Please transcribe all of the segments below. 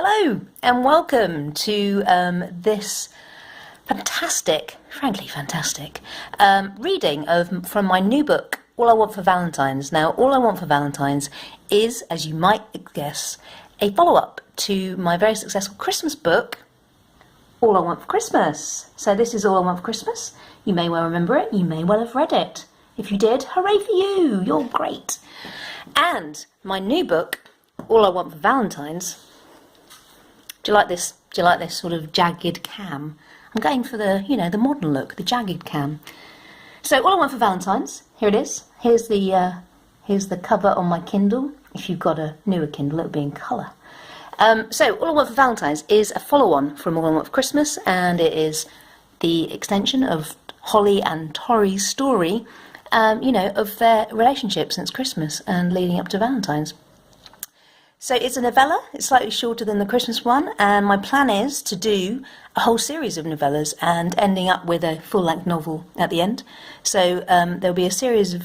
Hello and welcome to this fantastic, frankly fantastic, reading from my new book, All I Want for Valentine's. Now, All I Want for Valentine's is, as you might guess, a follow-up to my very successful Christmas book, All I Want for Christmas. So this is All I Want for Christmas. You may well remember it, you may well have read it. If you did, hooray for you, you're great. And my new book, All I Want for Valentine's. Do you like this? Do you like this sort of jagged cam? I'm going for the, the modern look, the jagged cam. So All I Want for Valentine's, here it is. Here's the cover on my Kindle. If you've got a newer Kindle, it'll be in colour. So All I Want for Valentine's is a follow-on from All I Want for Christmas, and it is the extension of Holly and Tori's story, of their relationship since Christmas and leading up to Valentine's. So it's a novella, it's slightly shorter than the Christmas one, and my plan is to do a whole series of novellas and ending up with a full-length novel at the end. So there'll be a series of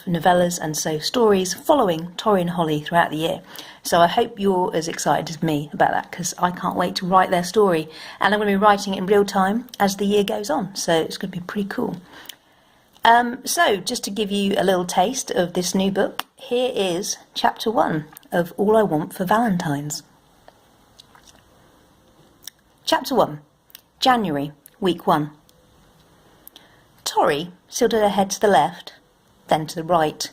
novellas and so stories following Tori and Holly throughout the year. So I hope you're as excited as me about that, because I can't wait to write their story. And I'm going to be writing it in real time as the year goes on, so it's going to be pretty cool. So just to give you a little taste of this new book, here is chapter 1 of All I Want for Valentine's. Chapter 1, January, week 1. Tori tilted her head to the left, then to the right.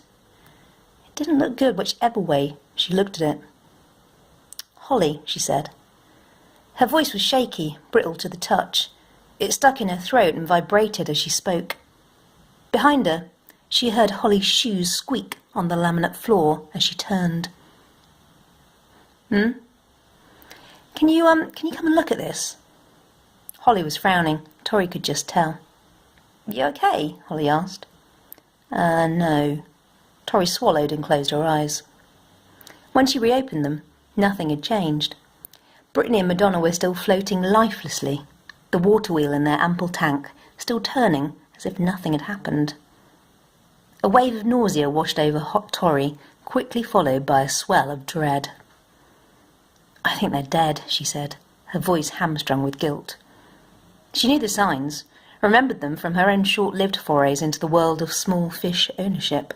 It didn't look good whichever way she looked at it. Holly, she said. Her voice was shaky, brittle to the touch. It stuck in her throat and vibrated as she spoke. Behind her, she heard Holly's shoes squeak on the laminate floor as she turned. Can you come and look at this? Holly was frowning. Tori could just tell. You okay? Holly asked. No. Tori swallowed and closed her eyes. When she reopened them, nothing had changed. Brittany and Madonna were still floating lifelessly, the water wheel in their ample tank still turning as if nothing had happened. A wave of nausea washed over hot Tori, quickly followed by a swell of dread. I think they're dead, she said, her voice hamstrung with guilt. She knew the signs, remembered them from her own short-lived forays into the world of small fish ownership.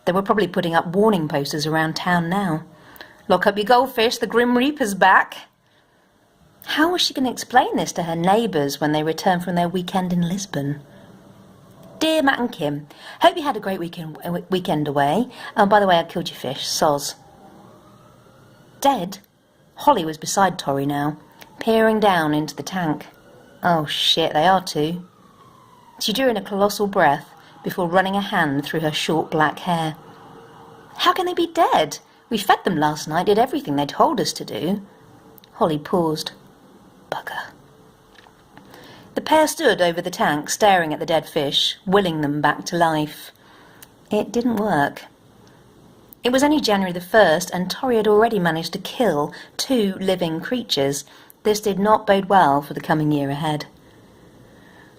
They were probably putting up warning posters around town now. Lock up your goldfish, the Grim Reaper's back. How was she going to explain this to her neighbours when they returned from their weekend in Lisbon? Dear Matt and Kim, hope you had a great weekend away. Oh, by the way, I killed your fish, soz. Dead? Holly was beside Tori now, peering down into the tank. Oh shit, they are too. She drew in a colossal breath before running a hand through her short black hair. How can they be dead? We fed them last night, did everything they told us to do. Holly paused. Bugger. The pair stood over the tank, staring at the dead fish, willing them back to life. It didn't work. It was only January the 1st, and Tori had already managed to kill 2 living creatures. This did not bode well for the coming year ahead.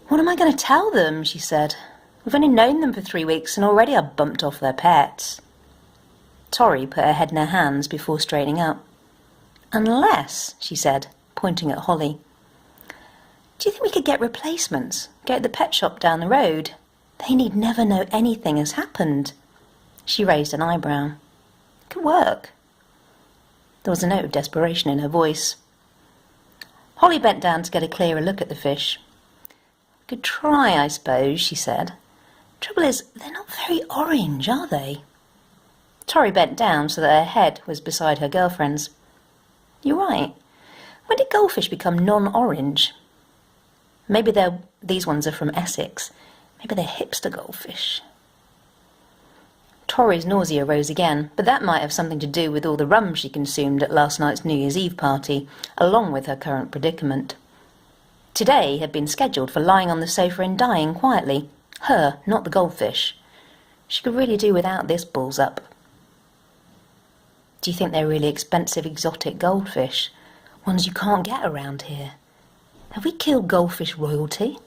What am I going to tell them? She said. We've only known them for 3 weeks, and already I've bumped off their pets. Tori put her head in her hands before straightening up. Unless, she said, pointing at Holly. Do you think we could get replacements? Go at the pet shop down the road? They need never know anything has happened. She raised an eyebrow. It could work. There was a note of desperation in her voice. Holly bent down to get a clearer look at the fish. Could try, I suppose, she said. Trouble is, they're not very orange, are they? Tori bent down so that her head was beside her girlfriend's. You're right. When did goldfish become non-orange? Maybe these ones are from Essex. Maybe they're hipster goldfish. Tori's nausea rose again, but that might have something to do with all the rum she consumed at last night's New Year's Eve party, along with her current predicament. Today had been scheduled for lying on the sofa and dying quietly. Her, not the goldfish. She could really do without this balls up. Do you think they're really expensive exotic goldfish? Ones you can't get around here? Have we killed goldfish royalty?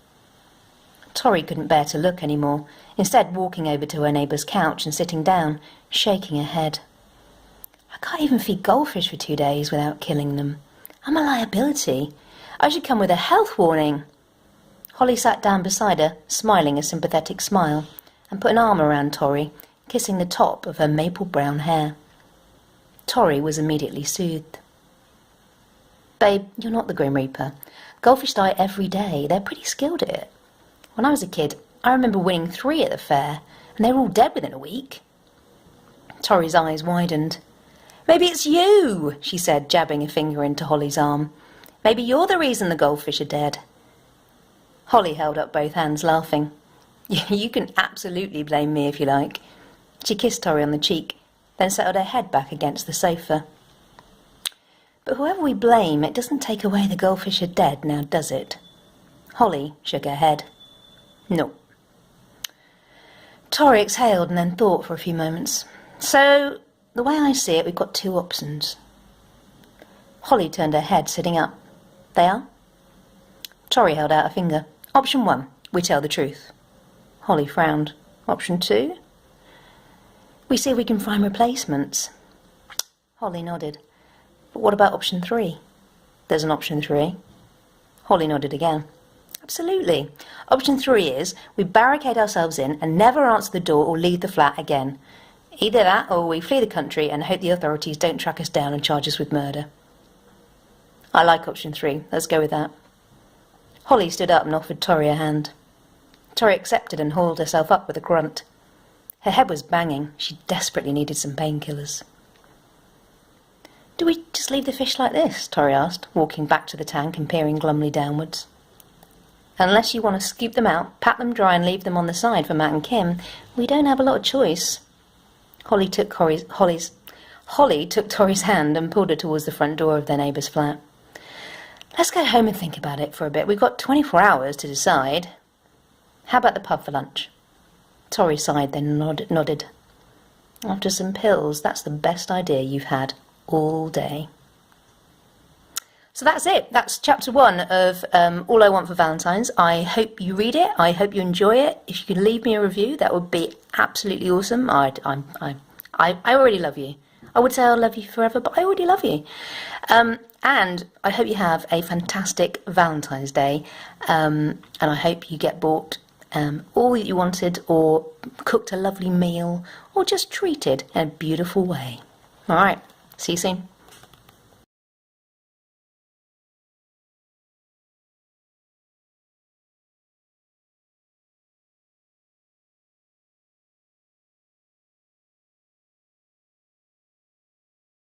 Tori couldn't bear to look any more, instead walking over to her neighbour's couch and sitting down, shaking her head. I can't even feed goldfish for 2 days without killing them. I'm a liability. I should come with a health warning. Holly sat down beside her, smiling a sympathetic smile, and put an arm around Tori, kissing the top of her maple brown hair. Tori was immediately soothed. Babe, you're not the Grim Reaper. Goldfish die every day. They're pretty skilled at it. When I was a kid, I remember winning 3 at the fair, and they were all dead within a week. Tori's eyes widened. Maybe it's you, she said, jabbing a finger into Holly's arm. Maybe you're the reason the goldfish are dead. Holly held up both hands, laughing. You can absolutely blame me if you like. She kissed Tori on the cheek, then settled her head back against the sofa. But whoever we blame, it doesn't take away the goldfish are dead, now does it? Holly shook her head. No. Tori exhaled and then thought for a few moments. So, the way I see it, we've got 2 options. Holly turned her head, sitting up. They are? Tori held out a finger. Option 1, we tell the truth. Holly frowned. Option 2? We see if we can find replacements. Holly nodded. But what about option 3? There's an option 3. Holly nodded again. Absolutely. Option 3 is we barricade ourselves in and never answer the door or leave the flat again. Either that or we flee the country and hope the authorities don't track us down and charge us with murder. I like option 3. Let's go with that. Holly stood up and offered Tori a hand. Tori accepted and hauled herself up with a grunt. Her head was banging. She desperately needed some painkillers. Do we just leave the fish like this? Tori asked, walking back to the tank and peering glumly downwards. Unless you want to scoop them out, pat them dry and leave them on the side for Matt and Kim, we don't have a lot of choice. Holly took Tori's hand and pulled her towards the front door of their neighbour's flat. Let's go home and think about it for a bit. We've got 24 hours to decide. How about the pub for lunch? Tori sighed, then nodded. After some pills, that's the best idea you've had all day. So that's it. That's chapter 1 of All I Want for Valentine's. I hope you read it. I hope you enjoy it. If you could leave me a review, that would be absolutely awesome. I already love you. I would say I'll love you forever, but I already love you. And I hope you have a fantastic Valentine's Day. And I hope you get bought all that you wanted, or cooked a lovely meal, or just treated in a beautiful way. All right. See you soon.